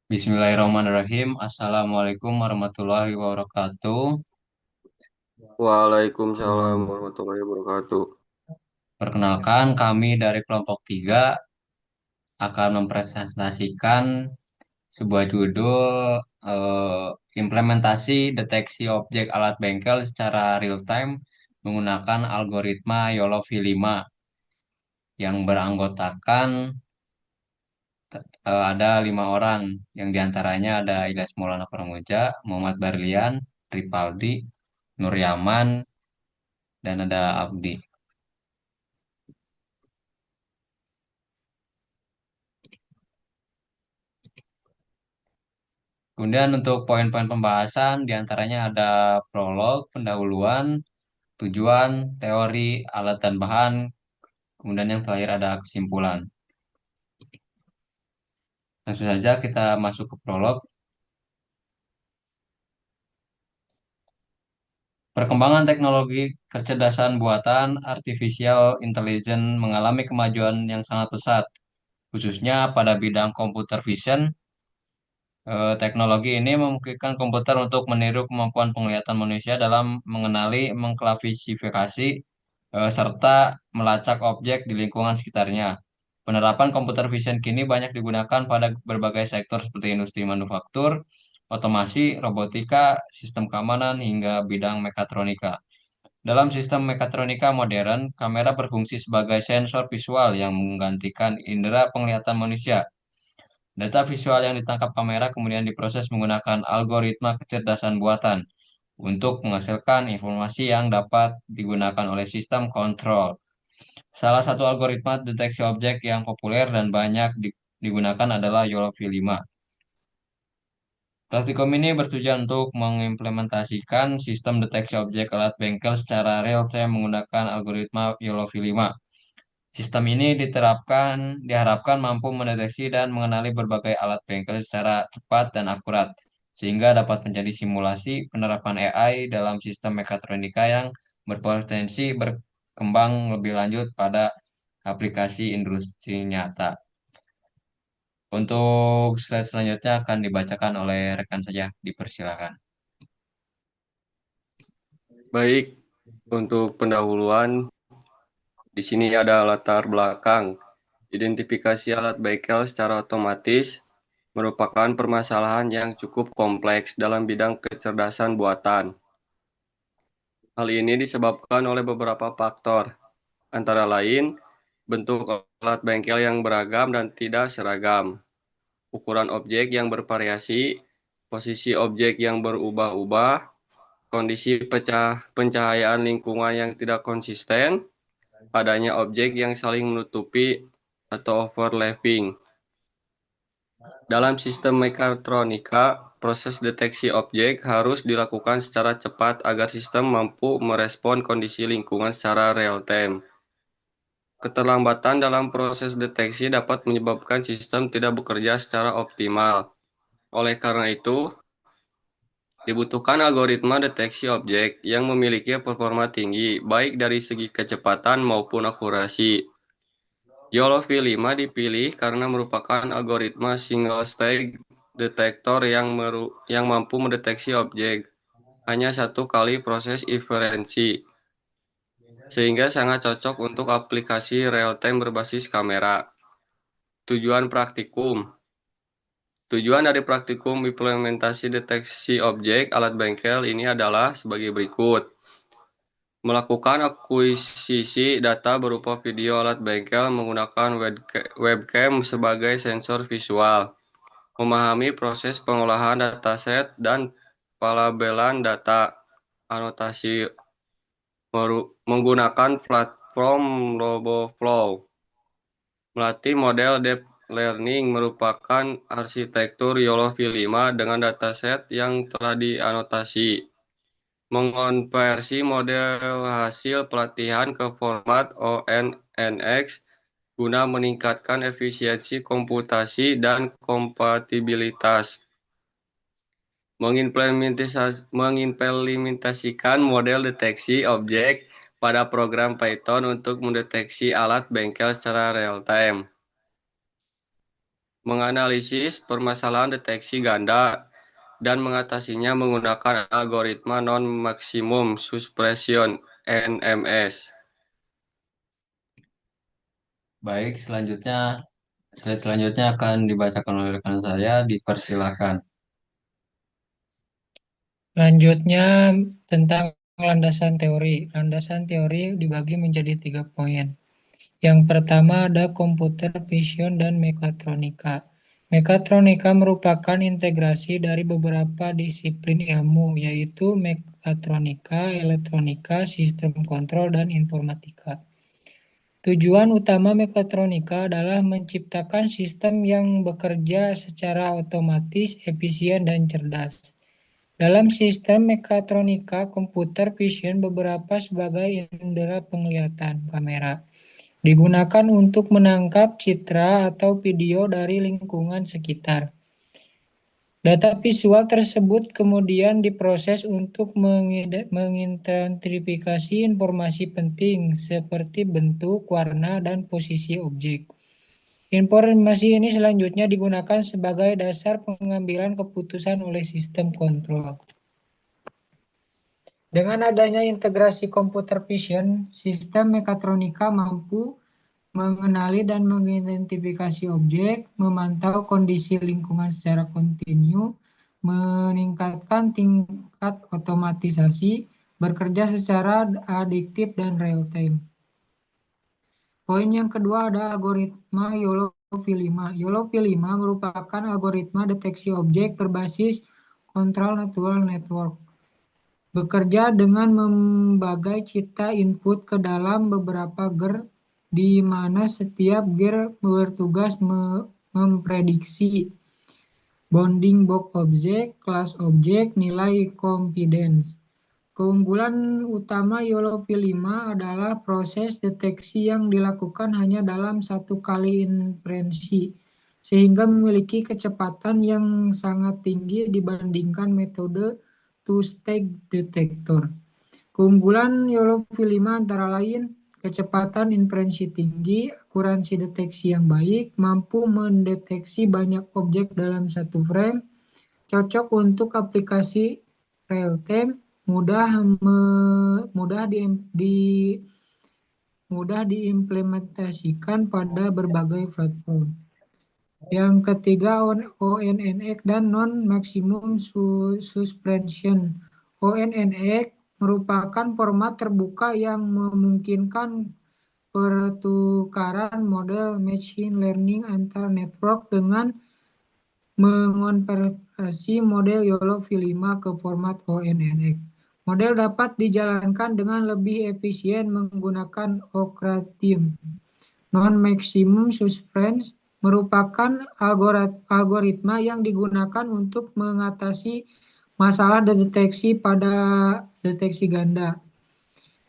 Bismillahirrahmanirrahim. Assalamualaikum warahmatullahi wabarakatuh. Waalaikumsalam warahmatullahi wabarakatuh. Perkenalkan, kami dari kelompok 3 akan mempresentasikan sebuah judul eh, implementasi deteksi objek alat bengkel secara real time menggunakan algoritma YOLO V5 yang beranggotakan ada 5 orang, yang diantaranya ada Ilyas Maulana Pramuja, Muhammad Barlian, Ripaldi, Nur Yaman, dan ada Abdi. Kemudian untuk poin-poin pembahasan diantaranya ada prolog, pendahuluan, tujuan, teori, alat dan bahan, kemudian yang terakhir ada kesimpulan. Langsung saja kita masuk ke prolog. Perkembangan teknologi kecerdasan buatan artificial intelligence mengalami kemajuan yang sangat pesat, khususnya pada bidang computer vision. Teknologi ini memungkinkan komputer untuk meniru kemampuan penglihatan manusia dalam mengenali, mengklasifikasi, serta melacak objek di lingkungan sekitarnya. Penerapan computer vision kini banyak digunakan pada berbagai sektor seperti industri manufaktur, otomasi, robotika, sistem keamanan, hingga bidang mekatronika. Dalam sistem mekatronika modern, kamera berfungsi sebagai sensor visual yang menggantikan indera penglihatan manusia. Data visual yang ditangkap kamera kemudian diproses menggunakan algoritma kecerdasan buatan untuk menghasilkan informasi yang dapat digunakan oleh sistem kontrol. Salah satu algoritma deteksi objek yang populer dan banyak digunakan adalah YOLOv5. Praktikum ini bertujuan untuk mengimplementasikan sistem deteksi objek alat bengkel secara real-time menggunakan algoritma YOLOv5. Sistem ini diharapkan mampu mendeteksi dan mengenali berbagai alat bengkel secara cepat dan akurat, sehingga dapat menjadi simulasi penerapan AI dalam sistem mekatronika yang berpotensi berkembang lebih lanjut pada aplikasi industri nyata. Untuk slide selanjutnya akan dibacakan oleh rekan saja, dipersilakan. Baik, untuk pendahuluan, di sini ada latar belakang. Identifikasi alat bengkel secara otomatis merupakan permasalahan yang cukup kompleks dalam bidang kecerdasan buatan. Hal ini disebabkan oleh beberapa faktor, antara lain bentuk alat bengkel yang beragam dan tidak seragam, ukuran objek yang bervariasi, posisi objek yang berubah-ubah, kondisi pencahayaan lingkungan yang tidak konsisten, adanya objek yang saling menutupi atau overlapping. Dalam sistem mekatronika, proses deteksi objek harus dilakukan secara cepat agar sistem mampu merespon kondisi lingkungan secara real time. Keterlambatan dalam proses deteksi dapat menyebabkan sistem tidak bekerja secara optimal. Oleh karena itu, dibutuhkan algoritma deteksi objek yang memiliki performa tinggi, baik dari segi kecepatan maupun akurasi. YOLO V5 dipilih karena merupakan algoritma single stage detector yang mampu mendeteksi objek hanya satu kali proses inferensi, sehingga sangat cocok untuk aplikasi real-time berbasis kamera. Tujuan praktikum. Tujuan dari praktikum implementasi deteksi objek alat bengkel ini adalah sebagai berikut. Melakukan akuisisi data berupa video alat bengkel menggunakan webcam sebagai sensor visual. Memahami proses pengolahan dataset dan pelabelan data. Anotasi menggunakan platform RoboFlow. Melatih model deep learning merupakan arsitektur YOLO V5 dengan dataset yang telah dianotasi. Mengonversi model hasil pelatihan ke format ONNX guna meningkatkan efisiensi komputasi dan kompatibilitas. Mengimplementasikan model deteksi objek pada program Python untuk mendeteksi alat bengkel secara real time. menganalisis permasalahan deteksi ganda, dan mengatasinya menggunakan algoritma non-maximum suppression (NMS). Baik, slide selanjutnya akan dibacakan oleh rekan saya, dipersilakan. Lanjutnya tentang landasan teori. Landasan teori dibagi menjadi 3 poin. Yang pertama ada computer vision dan mekatronika. Mekatronika merupakan integrasi dari beberapa disiplin ilmu, yaitu mekatronika, elektronika, sistem kontrol, dan informatika. Tujuan utama mekatronika adalah menciptakan sistem yang bekerja secara otomatis, efisien, dan cerdas. Dalam sistem mekatronika, komputer vision beberapa sebagai indera penglihatan kamera digunakan untuk menangkap citra atau video dari lingkungan sekitar. Data visual tersebut kemudian diproses untuk mengidentifikasi informasi penting seperti bentuk, warna, dan posisi objek. Informasi ini selanjutnya digunakan sebagai dasar pengambilan keputusan oleh sistem kontrol. Dengan adanya integrasi computer vision, sistem mekatronika mampu mengenali dan mengidentifikasi objek, memantau kondisi lingkungan secara kontinu, meningkatkan tingkat otomatisasi, bekerja secara adiktif dan real time. Poin yang kedua ada algoritma YOLO-V5. YOLO-V5 merupakan algoritma deteksi objek berbasis Control Neural Network. Bekerja dengan membagai citra input ke dalam beberapa gear, di mana setiap gear bertugas memprediksi bounding box objek, kelas objek, nilai confidence. Keunggulan utama YOLO-V5 adalah proses deteksi yang dilakukan hanya dalam satu kali inferensi, sehingga memiliki kecepatan yang sangat tinggi dibandingkan metode two-stage detector. Keunggulan YOLO-V5 antara lain kecepatan inferensi tinggi, akurasi deteksi yang baik, mampu mendeteksi banyak objek dalam satu frame, cocok untuk aplikasi real time, mudah diimplementasikan pada berbagai platform. Yang ketiga, ONNX dan non-maximum suppression. ONNX merupakan format terbuka yang memungkinkan pertukaran model machine learning antar network dengan mengonversi model YOLO-V5 ke format ONNX. Model dapat dijalankan dengan lebih efisien menggunakan Ocra-Team. Non-maximum suppression merupakan algoritma yang digunakan untuk mengatasi masalah deteksi pada deteksi ganda.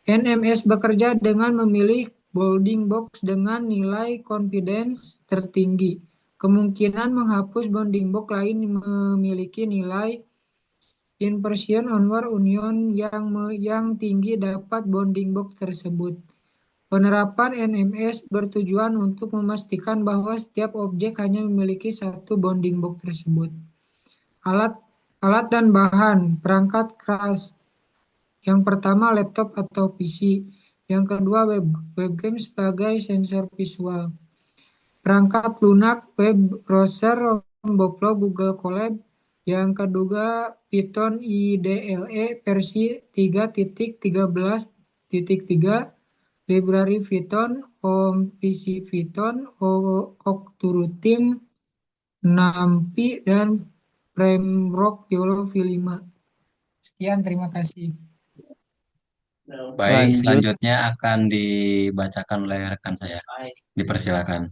NMS bekerja dengan memilih bounding box dengan nilai confidence tertinggi. Kemungkinan menghapus bounding box lain memiliki nilai inversion onward union yang tinggi dapat bounding box tersebut. Penerapan NMS bertujuan untuk memastikan bahwa setiap objek hanya memiliki satu bounding box tersebut. Alat dan bahan perangkat keras. Yang pertama laptop atau PC. Yang kedua webcam sebagai sensor visual. Perangkat lunak, web browser, Bombflow, Google Colab. Yang kedua Python IDLE versi 3.13.3, Library Python, PC Python, Octorootm, NumPy, dan framework YOLO-V5. Sekian, terima kasih. Baik, Lanjut, selanjutnya akan dibacakan oleh rekan saya. Dipersilakan.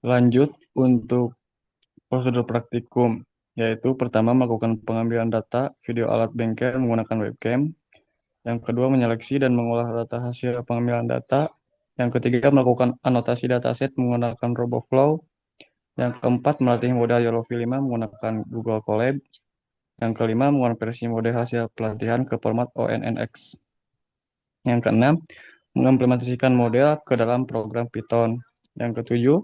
lanjut untuk prosedur praktikum, yaitu pertama melakukan pengambilan data video alat bengkel menggunakan webcam. Yang kedua menyeleksi dan mengolah data hasil pengambilan data. Yang ketiga melakukan anotasi dataset menggunakan RoboFlow. Yang keempat melatih model YOLO-V5 menggunakan Google Colab. Yang kelima mengonversi model hasil pelatihan ke format ONNX. Yang keenam mengimplementasikan model ke dalam program Python. Yang ketujuh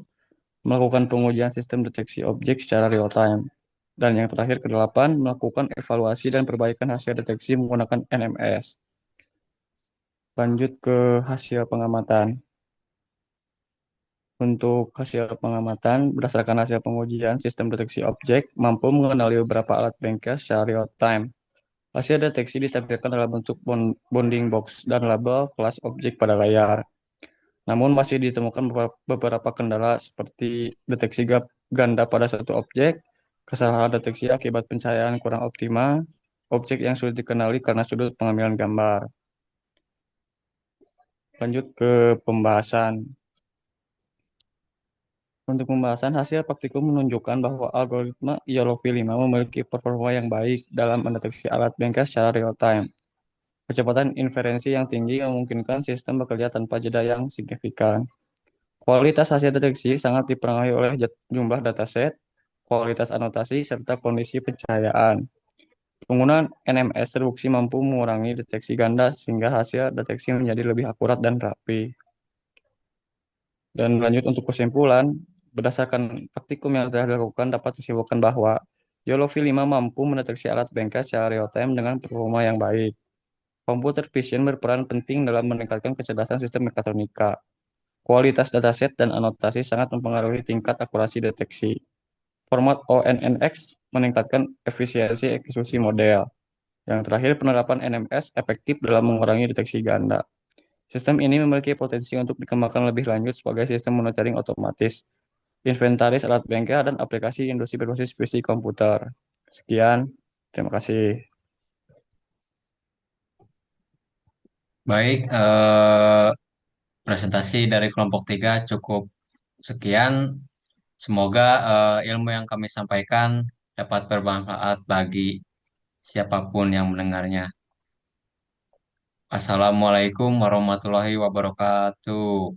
melakukan pengujian sistem deteksi objek secara real time. Dan yang terakhir kedelapan, melakukan evaluasi dan perbaikan hasil deteksi menggunakan NMS. Lanjut ke hasil pengamatan. Untuk hasil pengamatan, berdasarkan hasil pengujian, sistem deteksi objek mampu mengenali beberapa alat bengkel secara real time. Hasil deteksi ditampilkan dalam bentuk bounding box dan label kelas objek pada layar. Namun masih ditemukan beberapa kendala seperti deteksi ganda pada satu objek, kesalahan deteksi akibat pencahayaan kurang optimal, objek yang sulit dikenali karena sudut pengambilan gambar. Lanjut ke pembahasan. Untuk pembahasan, hasil praktikum menunjukkan bahwa algoritma YOLOv5 memiliki performa yang baik dalam mendeteksi alat bengkel secara real time. Kecepatan inferensi yang tinggi memungkinkan sistem bekerja tanpa jeda yang signifikan. Kualitas hasil deteksi sangat dipengaruhi oleh jumlah dataset, kualitas anotasi, serta kondisi pencahayaan. Penggunaan NMS terbukti mampu mengurangi deteksi ganda sehingga hasil deteksi menjadi lebih akurat dan rapi. Dan lanjut untuk kesimpulan, berdasarkan praktikum yang telah dilakukan dapat disimpulkan bahwa YOLOv5 mampu mendeteksi alat bengkel secara real time dengan performa yang baik. Computer vision berperan penting dalam meningkatkan kecerdasan sistem mekatronika. Kualitas dataset dan anotasi sangat mempengaruhi tingkat akurasi deteksi. Format ONNX meningkatkan efisiensi eksekusi model. Yang terakhir, penerapan NMS efektif dalam mengurangi deteksi ganda. Sistem ini memiliki potensi untuk dikembangkan lebih lanjut sebagai sistem monitoring otomatis, inventaris alat bengkel, dan aplikasi industri berbasis fisik komputer. Sekian, terima kasih. Baik, presentasi dari kelompok 3 cukup sekian. Semoga ilmu yang kami sampaikan dapat bermanfaat bagi siapapun yang mendengarnya. Assalamualaikum warahmatullahi wabarakatuh.